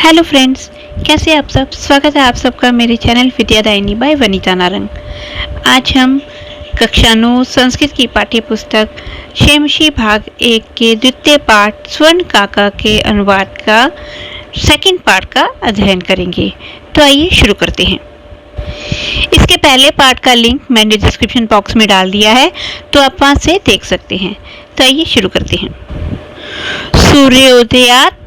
Hello friends, कैसे आप सब। स्वागत है आप सबका मेरे चैनल विद्यादायिनी बाय वनिता नारंग। आज हम कक्षा 9 संस्कृत की पाठ्य पुस्तक शेमशी भाग 1 के द्वितीय पाठ स्वर्ण काका के अनुवाद का सेकंड पार्ट का अध्ययन करेंगे। तो आइए शुरू करते हैं। इसके पहले पार्ट का लिंक मैंने डिस्क्रिप्शन बॉक्स में डाल दिया है, तो आप वहां से देख सकते हैं। तो आइए शुरू करते हैं। सूर्योदयात्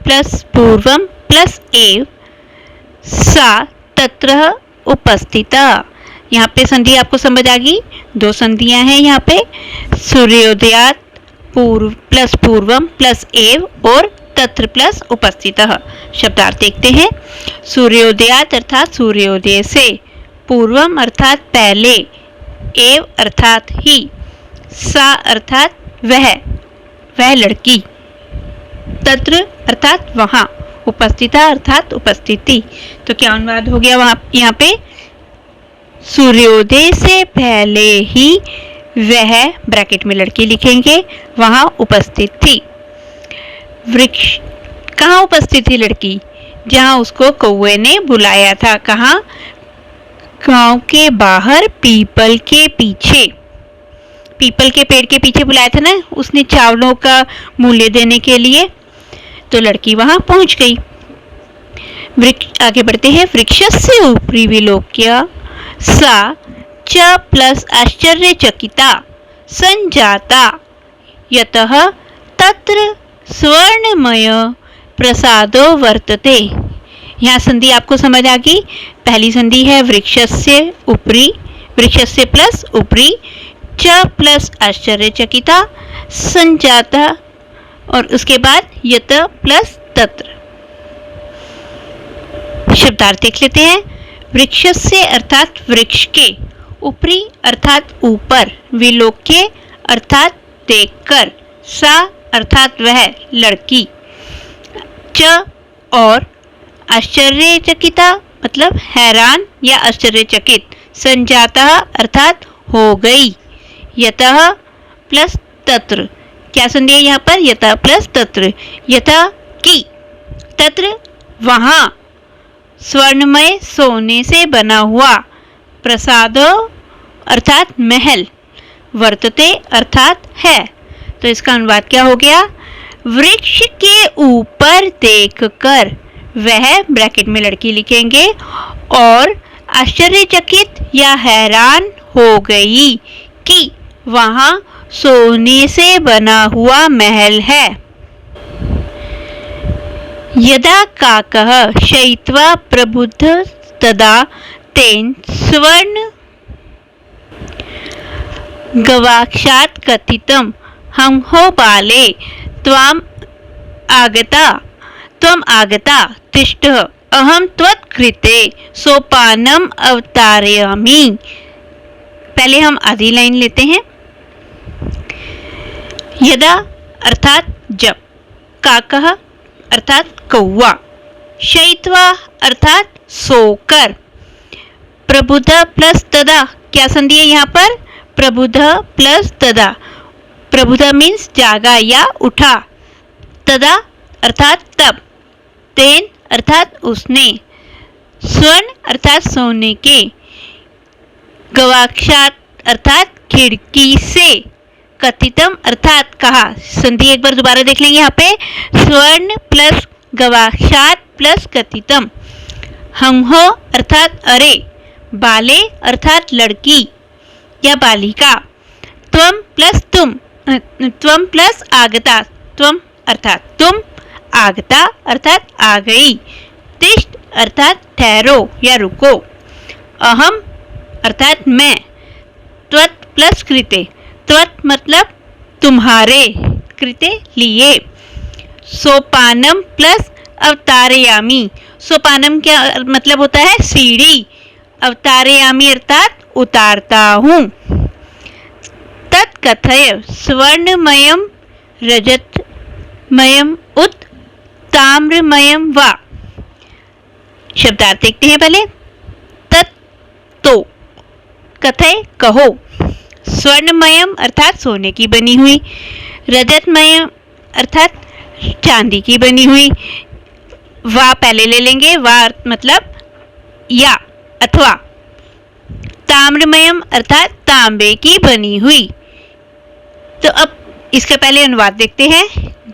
प्लस पूर्वम प्लस एव सा तत्र उपस्थिता। यहाँ पे संधि आपको समझ आ गई। दो संधियां हैं यहाँ पे, सूर्योदयात् पूर्व प्लस पूर्वम प्लस एव और तत्र प्लस उपस्थितः। शब्दार्थ देखते हैं। सूर्योदयात् अर्थात सूर्योदय से, पूर्वम अर्थात पहले, एव अर्थात ही, सा अर्थात वह लड़की, तत्र अर्थात वहां, उपस्थिता अर्थात उपस्थिति। तो क्या अनुवाद हो गया वहां यहाँ पे? सूर्योदय से पहले ही वह, ब्रैकेट में लड़की लिखेंगे, वहां उपस्थित थी। वृक्ष, कहाँ उपस्थित थी लड़की? जहां उसको कौवे ने बुलाया था। कहाँ? गांव के बाहर पीपल के पीछे, पीपल के पेड़ के पीछे बुलाया था ना उसने चावलों का मूल्य देने के लिए। तो लड़की वहां पहुंच गई। वृक्ष, आगे बढ़ते हैं। वृक्षस्य उपरि विलोक्य सा च प्लस आश्चर्यचकिता संजाता यतः तत्र स्वर्णमय प्रसादो वर्तते। यहाँ संधि आपको समझ आ गई। पहली संधि है वृक्षस्य उपरि, वृक्षस्य प्लस उपरि, च प्लस आश्चर्यचकिता संजाता, और उसके बाद यत प्लस तत्र। शब्दार्थ देख लेते हैं। वृक्षस्य अर्थात वृक्ष के, उपरि अर्थात ऊपर, विलोक्य अर्थात देखकर, सा अर्थात वह लड़की, च और आश्चर्यचकिता मतलब हैरान या आश्चर्यचकित, संजाता अर्थात हो गई, यतः प्लस तत्र। क्या संधि है यहाँ पर? यथा प्लस तत्र। यथा की, तत्र वहां, स्वर्णमय सोने से बना हुआ, प्रसादो अर्थात महल, वर्तते अर्थात है। तो इसका अनुवाद क्या हो गया? वृक्ष के ऊपर देखकर वह, ब्रैकेट में लड़की लिखेंगे, और आश्चर्यचकित या हैरान हो गई कि वहां सोने से बना हुआ महल है। यदा काकः शयित्वा प्रबुद्ध तदा तेन स्वर्ण गवाक्षात् कथितम् हंहो बाले त्वम् आगता तिष्ठ अहं त्वत्कृते सोपानम अवतारयामि। पहले हम आधी लाइन लेते हैं। यदा अर्थात जब, काकः अर्थात कौवा, शयित्वा अर्थात सोकर, प्रबुद्ध प्लस तदा, क्या संधि है यहाँ पर? प्रबुद्ध प्लस तदा। प्रबुद्ध मीन्स जागा या उठा, तदा अर्थात तब, तेन अर्थात उसने, स्वर्ण अर्थात सोने के, गवाक्षात अर्थात खिड़की से, कथितम अर्थात कहा। संधि एक बार दोबारा देख लेंगे यहाँ पे। स्वर्ण प्लस गवाक्षात प्लस कथितम, हंहो अर्थात अरे, बाले अर्थात लड़की या बालिका, त्वम प्लस तुम, त्वम प्लस आगता, त्वम अर्थात तुम, आगता अर्थात आ गई, तिष्ठ अर्थात ठहरो या रुको, अहम अर्थात मैं, त्वत् प्लस कृते, त्वत् मतलब तुम्हारे, कृते लिए, सोपानम प्लस अवतारयामि। सोपानम क्या मतलब होता है? सीढ़ी। अवतारयामि अर्थात उतारता हूँ। तत्कथय स्वर्णमयम रजतमयम उत ताम्रमयम वा। शब्दार्थ देखते हैं पहले। तत् तो, कथय कहो, स्वर्णमयम अर्थात सोने की बनी हुई, रजतमयम अर्थात चांदी की बनी हुई, वा पहले ले लेंगे, वा मतलब या अथवा। ताम्रमयम अर्थात तांबे की बनी हुई। तो अब इसका पहले अनुवाद देखते हैं।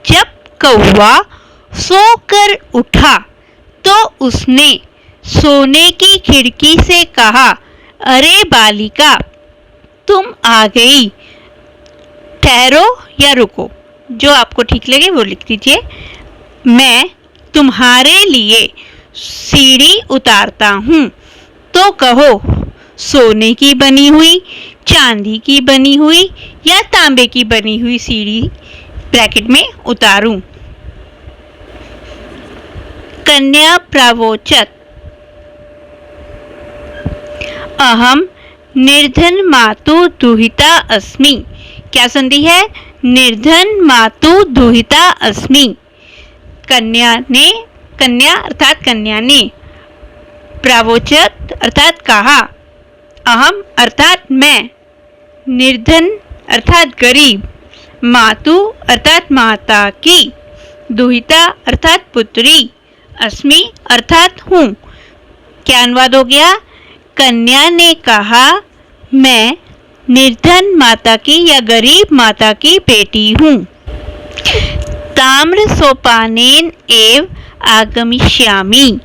जब कौवा सोकर उठा तो उसने सोने की खिड़की से कहा, अरे बालिका तुम आ गई, ठहरो या रुको, जो आपको ठीक लगे वो लिख दीजिए। मैं तुम्हारे लिए सीढ़ी उतारता हूँ, तो कहो सोने की बनी हुई, चांदी की बनी हुई या तांबे की बनी हुई सीढ़ी ब्रैकेट में उतारूं। कन्या प्रावोचत, अहम निर्धन मातु दुहिता अस्मि। क्या संधि है? निर्धन मातु दुहिता अस्मि। कन्या अर्थात कन्या ने, प्रावोचत अर्थात कहा, अहम अर्थात मैं, निर्धन अर्थात गरीब, मातु अर्थात माता की, दुहिता अर्थात पुत्री, अस्मि अर्थात हूँ। क्या अनुवाद हो गया? कन्या ने कहा मैं निर्धन माता की या गरीब माता की बेटी हूँ। ताम्र सोपानेन एव आगमिष्यामि।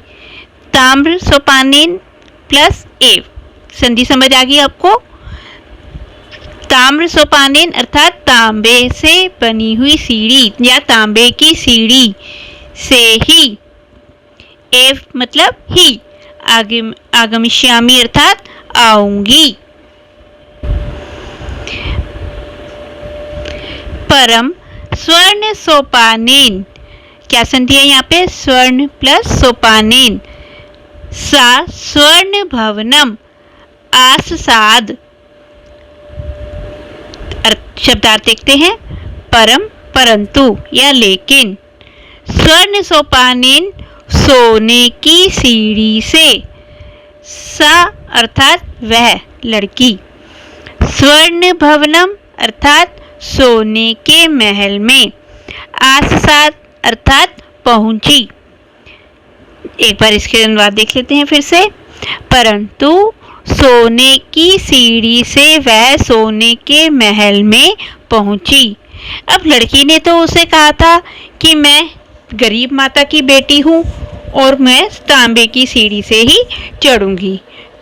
ताम्र सोपानेन प्लस एव, संधि समझ आ गई आपको? ताम्र सोपानेन अर्थात तांबे से बनी हुई सीढ़ी या तांबे की सीढ़ी से ही, एव मतलब ही, आगमिष्यामि अर्थात आऊंगी। परम स्वर्ण सोपानेन, क्या संधि है यहाँ पे? स्वर्ण प्लस सोपानेन। सा स्वर्ण भवनम आससाद। शब्दार्थ देखते हैं। परम परंतु या लेकिन, स्वर्ण सोपानेन सोने की सीढ़ी से, सा अर्थात वह लड़की, स्वर्ण भवनम अर्थात सोने के महल में, आससाद अर्थात पहुंची। एक बार इसके अनुवाद देख लेते हैं फिर से। परंतु सोने की सीढ़ी से वह सोने के महल में पहुंची। अब लड़की ने तो उसे कहा था कि मैं गरीब माता की बेटी हूँ और मैं तांबे की सीढ़ी से ही चढ़ूंगी।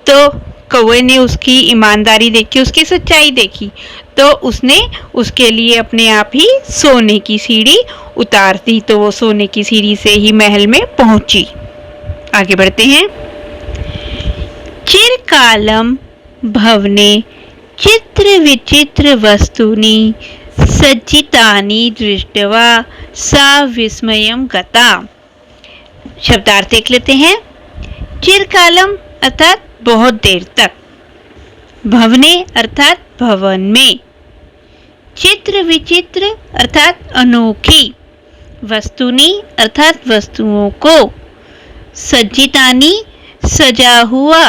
तो कौवे ने उसकी ईमानदारी देखी, उसकी सच्चाई देखी, तो उसने उसके लिए अपने आप ही सोने की सीढ़ी उतार दी। तो वो सोने की सीढ़ी से ही महल में पहुंची। आगे बढ़ते हैं। चिरकालम भवने चित्र विचित्र वस्तुनि सज्जितानि दृष्ट्वा सा विस्मयम गता। शब्दार्थ देख लेते हैं। चिरकालम अर्थात बहुत देर तक, भवने अर्थात भवन में, चित्र विचित्र अर्थात अनोखी, वस्तुनि अर्थात वस्तुओं को, सज्जितानि सजा हुआ,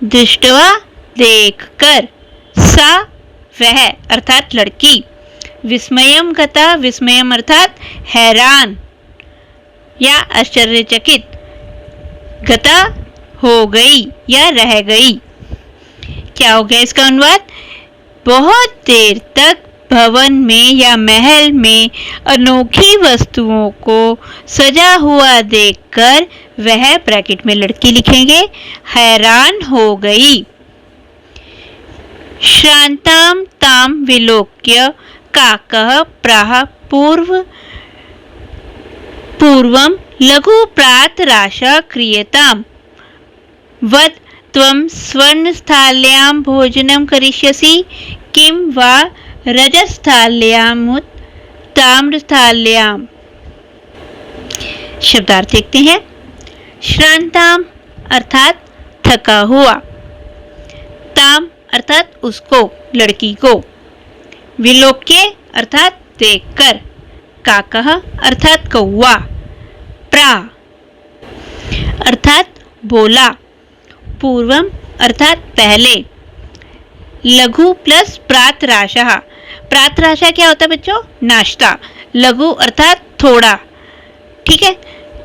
दृष्टवा देखकर, सा वह अर्थात लड़की, विस्मयम गता, विस्मयम अर्थात हैरान या आश्चर्यचकित, गता हो गई या रह गई। क्या हो गया इसका अनुवाद? बहुत देर तक भवन में या महल में अनोखी वस्तुओं को सजा हुआ देखकर वह, ब्रैकेट में लड़की लिखेंगे, हैरान हो गई। श्रांताम ताम विलोक्य काकः प्राह पूर्वम लघु प्रातराशा क्रियताम वद त्वं स्वर्णस्थाल्यां भोजनं करिष्यसि किं वा रजस्थाल्यामुत ताम्रस्थाल्यां। शब्दार्थ देखते हैं। श्रांताम अर्थात थका हुआ, ताम अर्थात उसको, लड़की को, विलोक्य अर्थात देखकर, काकः अर्थात कौवा, प्रा अर्थात बोला, पूर्वम अर्थात पहले, लघु प्लस प्रातराशः। प्रातराशा क्या होता है बच्चों? नाश्ता। लघु अर्थात थोड़ा, ठीक है।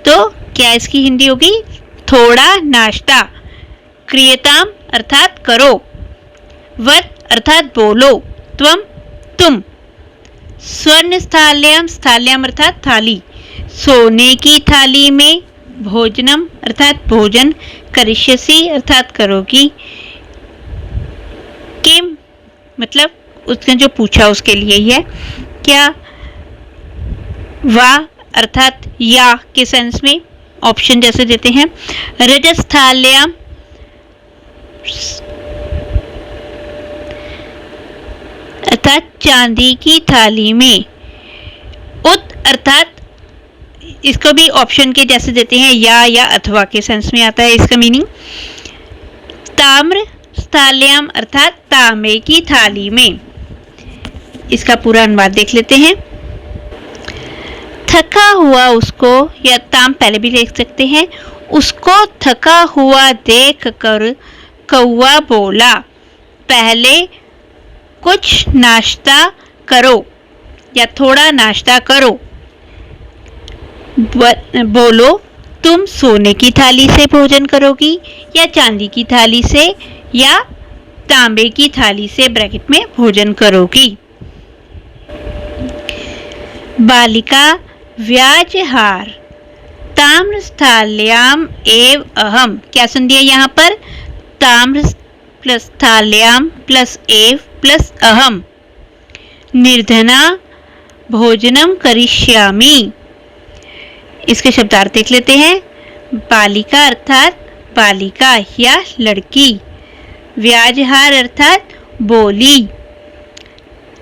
तो क्या इसकी हिंदी होगी? थोड़ा नाश्ता। क्रियताम अर्थात करो। वत अर्थात बोलो। त्वम तुम। स्वर्ण स्थाल्याम, स्थाल्याम अर्थात थाली। सोने की थाली में। भोजनम अर्थात भोजन। करिष्यसि अर्थात करोगी। किम मतलब उसने जो पूछा उसके लिए ही है। क्या? वा अर्थात या के सेंस में ऑप्शन जैसे देते हैं। रजस्थाल्याम अर्थात चांदी की थाली में। उत अर्थात इसको भी ऑप्शन के जैसे देते हैं, या अथवा के सेंस में आता है इसका मीनिंग। ताम्र स्थाल्याम अर्थात तांबे की थाली में। इसका पूरा अनुवाद देख लेते हैं। थका हुआ उसको, या ताम पहले भी देख सकते हैं। उसको थका हुआ देख कर कौवा बोला, पहले कुछ नाश्ता करो या थोड़ा नाश्ता करो। बोलो, तुम सोने की थाली से भोजन करोगी या चांदी की थाली से या तांबे की थाली से ब्रैकेट में भोजन करोगी। बालिका व्याजहार ताम्रस्थाल्याम एव अहम। क्या सुन दिया यहाँ पर? ताम्र प्लस थाल्याम प्लस एव प्लस अहम। निर्धना भोजनम करिष्यामि। इसके शब्दार्थ देख लेते हैं। बालिका अर्थात बालिका या लड़की। व्याजहार अर्थात बोली।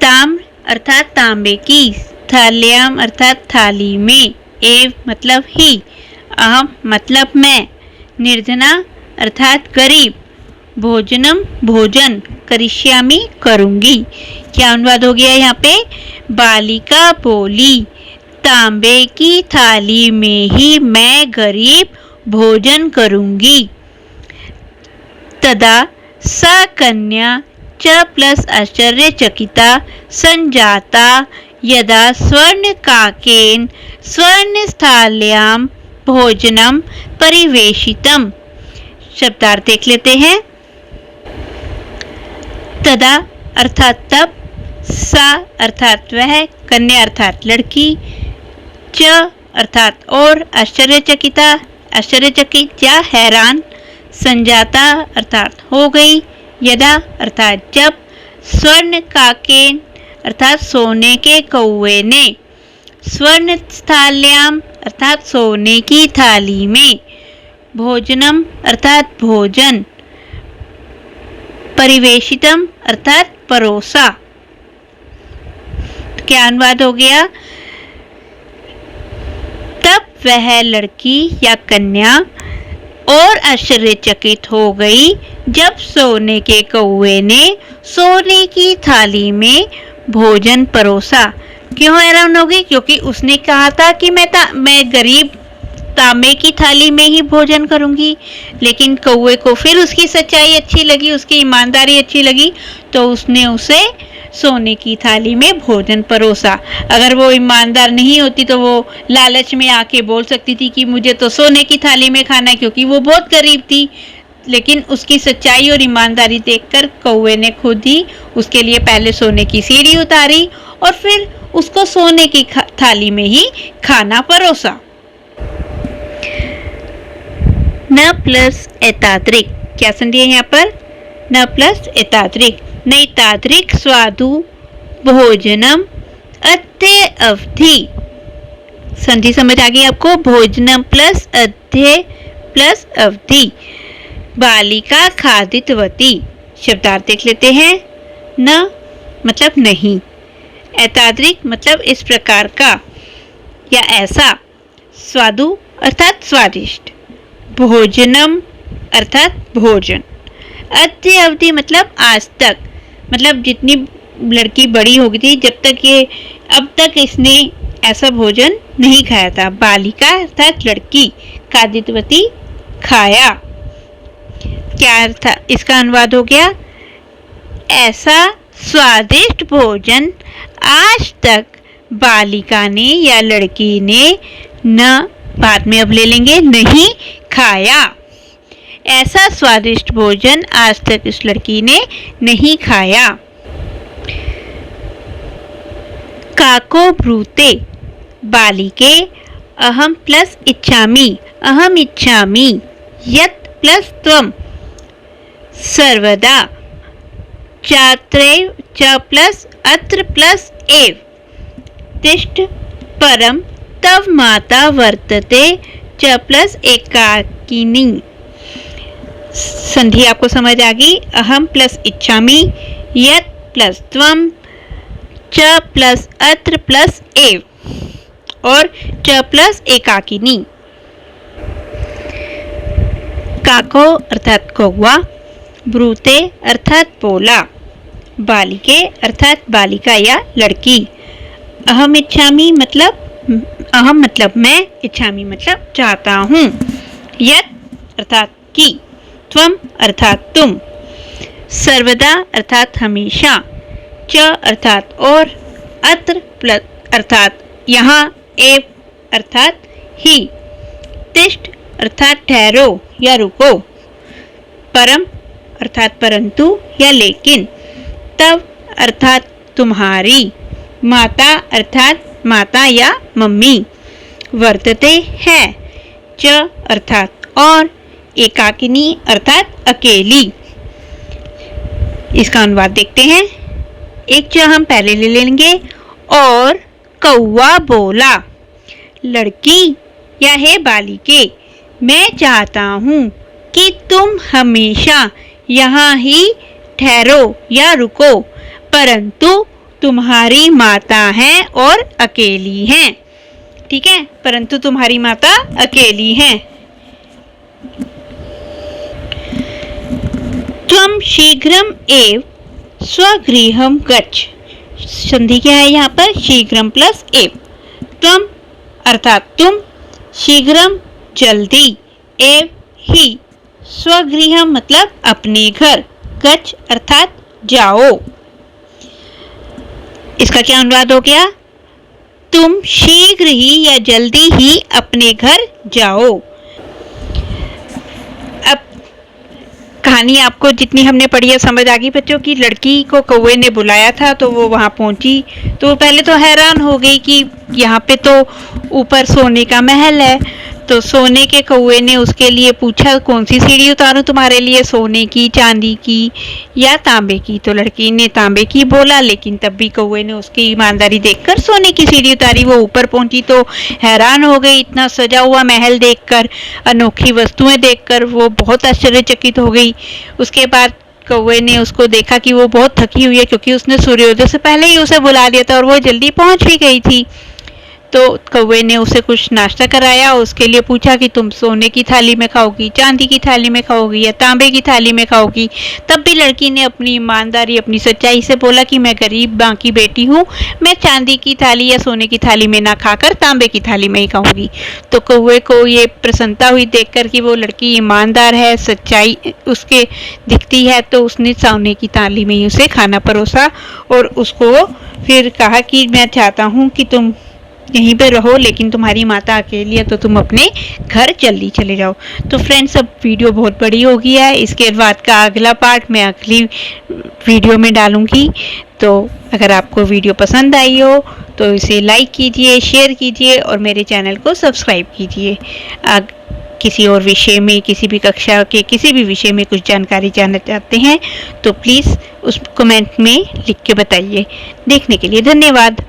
ताम्र अर्थात तांबे की। थाल्याम अर्थात थाली में। एव मतलब ही। अहम मतलब मैं। निर्धना अर्थात गरीब। भोजनम भोजन। करिष्यामि करूंगी। क्या अनुवाद हो गया यहाँ पे? बालिका बोली, तांबे की थाली में ही मैं गरीब भोजन करूंगी। तदा सा कन्या च प्लस आश्चर्यचकिता संजाता यदा स्वर्ण काकेन स्वर्ण स्थाल्याम भोजनम परिवेशितम। शब्दार्थ देख लेते हैं। तदा अर्थात तब। सा अर्थात वह। कन्या अर्थात लड़की। च अर्थात और। आश्चर्यचकिता आश्चर्यचकित या हैरान। संजाता अर्थात हो गई। यदा अर्थात जब। स्वर्ण काकेन अर्थात सोने के कौवे ने। स्वर्ण स्थाल्याम अर्थात सोने की थाली में। भोजनम अर्थात भोजन। परिवेशितम अर्थात परोसा। क्या अनुवाद हो गया? तब वह लड़की या कन्या और आश्चर्यचकित हो गई जब सोने के कौवे ने सोने की थाली में भोजन परोसा। क्यों हैरान होगी? क्योंकि उसने कहा था कि मैं गरीब तांबे की थाली में ही भोजन करूंगी, लेकिन कौवे को फिर उसकी सच्चाई अच्छी लगी, उसकी ईमानदारी अच्छी लगी, तो उसने उसे सोने की थाली में भोजन परोसा। अगर वो ईमानदार नहीं होती तो वो लालच में आके बोल सकती थी कि मुझे तो सोने की थाली में खाना है, क्योंकि वो बहुत गरीब थी। लेकिन उसकी सच्चाई और ईमानदारी देखकर कौवे ने खुद ही उसके लिए पहले सोने की सीढ़ी उतारी और फिर उसको सोने की थाली में ही खाना परोसा। न प्लस एताद्रिक। क्या संधि है यहाँ पर? न प्लस एताद्रिक। नैताद्रिक स्वादु भोजनम अद्य अवधि। संधि समझ आ गई आपको? भोजनम प्लस अद्य प्लस अवधि। बालिका खादितवती। शब्दार्थ देख लेते हैं। न मतलब नहीं। एताद्रिक मतलब इस प्रकार का या ऐसा। स्वादु अर्थात स्वादिष्ट। भोजनम अर्थात भोजन। अद्य अवधि मतलब आज तक। मतलब जितनी लड़की बड़ी हो गई थी, जब तक ये अब तक इसने ऐसा भोजन नहीं खाया था। बालिका अर्थात लड़की। खादितवती खाया। क्या अर्थ इसका अनुवाद हो गया? ऐसा स्वादिष्ट भोजन आज तक बालिका ने या लड़की ने न बाद में अब ले लेंगे नहीं खाया। ऐसा स्वादिष्ट भोजन आज तक इस लड़की ने नहीं खाया। काको ब्रूते बालिके अहम प्लस इच्छामि, अहम इच्छामि। यत् प्लस त्वम सर्वदा। चात्रैव च प्लस अत्र प्लस एव। तिष्ठ परम तव माता वर्तते च प्लस एकाकिनी। संधि आपको समझ आ गई। अहम प्लस इच्छामि, यत् प्लस त्वम, च प्लस अत्र प्लस एव और च प्लस एकाकिनी। काको अर्थात कौवा, ब्रूते अर्थात बोला, बालिके अर्थात बालिका या लड़की। अहम इच्छामि मतलब अहम मतलब मैं, इच्छामि मतलब चाहता हूँ। यत् अर्थात की, त्वम अर्थात तुम, सर्वदा अर्थात हमेशा, च अर्थात और, अत्र प्लस अर्थात यहाँ, एव अर्थात ही, तिष्ठ अर्थात ठहरो या रुको, परम अर्थात परंतु या लेकिन, तव अर्थात तुम्हारी, माता अर्थात माता या मम्मी, वर्तते है, च अर्थात और, एकाकिनी अर्थात अकेली। इसका अनुवाद देखते हैं। एक च हम पहले ले लेंगे। और कौवा बोला, लड़की या हे बालिके, मैं चाहता हूँ कि तुम हमेशा यहाँ ही ठहरो या रुको, परंतु तुम्हारी माता है और अकेली हैं। ठीक है, परंतु तुम्हारी माता अकेली हैं। त्वम शीघ्रम एव स्वगृहम गच्छ। संधि क्या है यहाँ पर? शीघ्रम प्लस एव। त्वम अर्थात तुम, शीघ्रम जल्दी, एव ही, स्वगृहम मतलब अपने घर, गच्छ अर्थात जाओ। इसका क्या अनुवाद हो गया? तुम शीघ्र ही या जल्दी ही अपने घर जाओ। अब कहानी आपको जितनी हमने पढ़ी है समझ आ गई बच्चों की। लड़की को कौवे ने बुलाया था तो वो वहाँ पहुँची तो पहले तो हैरान हो गई कि यहाँ पे तो ऊपर सोने का महल है। तो सोने के कौवे ने उसके लिए पूछा कौन सी सीढ़ी उतारूं तुम्हारे लिए, सोने की, चांदी की या तांबे की। तो लड़की ने तांबे की बोला, लेकिन तब भी कौवे ने उसकी ईमानदारी देखकर सोने की सीढ़ी उतारी। वो ऊपर पहुंची तो हैरान हो गई, इतना सजा हुआ महल देखकर, अनोखी वस्तुएं देखकर वो बहुत आश्चर्यचकित हो गई। उसके बाद कौवे ने उसको देखा कि वो बहुत थकी हुई है, क्योंकि उसने सूर्योदय से पहले ही उसे बुला दिया था और वो जल्दी पहुंच भी गई थी। तो कौवे ने उसे कुछ नाश्ता कराया, उसके लिए पूछा कि तुम सोने की थाली में खाओगी, चांदी की थाली में खाओगी या तांबे की थाली में खाओगी। तब भी लड़की ने अपनी ईमानदारी, अपनी सच्चाई से बोला कि मैं गरीब माँ की बेटी हूँ, मैं चांदी की थाली या सोने की थाली में ना खाकर तांबे की थाली में ही खाऊंगी। तो कौवे को ये प्रसन्नता हुई देखकर कि वो लड़की ईमानदार है, सच्चाई उसके दिखती है, तो उसने सोने की थाली में ही उसे खाना परोसा और उसको फिर कहा कि मैं चाहता हूँ कि तुम यहीं पे रहो, लेकिन तुम्हारी माता अकेली है तो तुम अपने घर जल्दी चले जाओ। तो फ्रेंड्स, अब वीडियो बहुत बड़ी हो गई है, इसके बाद का अगला पार्ट मैं अगली वीडियो में डालूंगी। तो अगर आपको वीडियो पसंद आई हो तो इसे लाइक कीजिए, शेयर कीजिए और मेरे चैनल को सब्सक्राइब कीजिए। किसी और विषय में, किसी भी कक्षा के किसी भी विषय में कुछ जानकारी जानना चाहते हैं तो प्लीज़ उस कमेंट में लिख के बताइए। देखने के लिए धन्यवाद।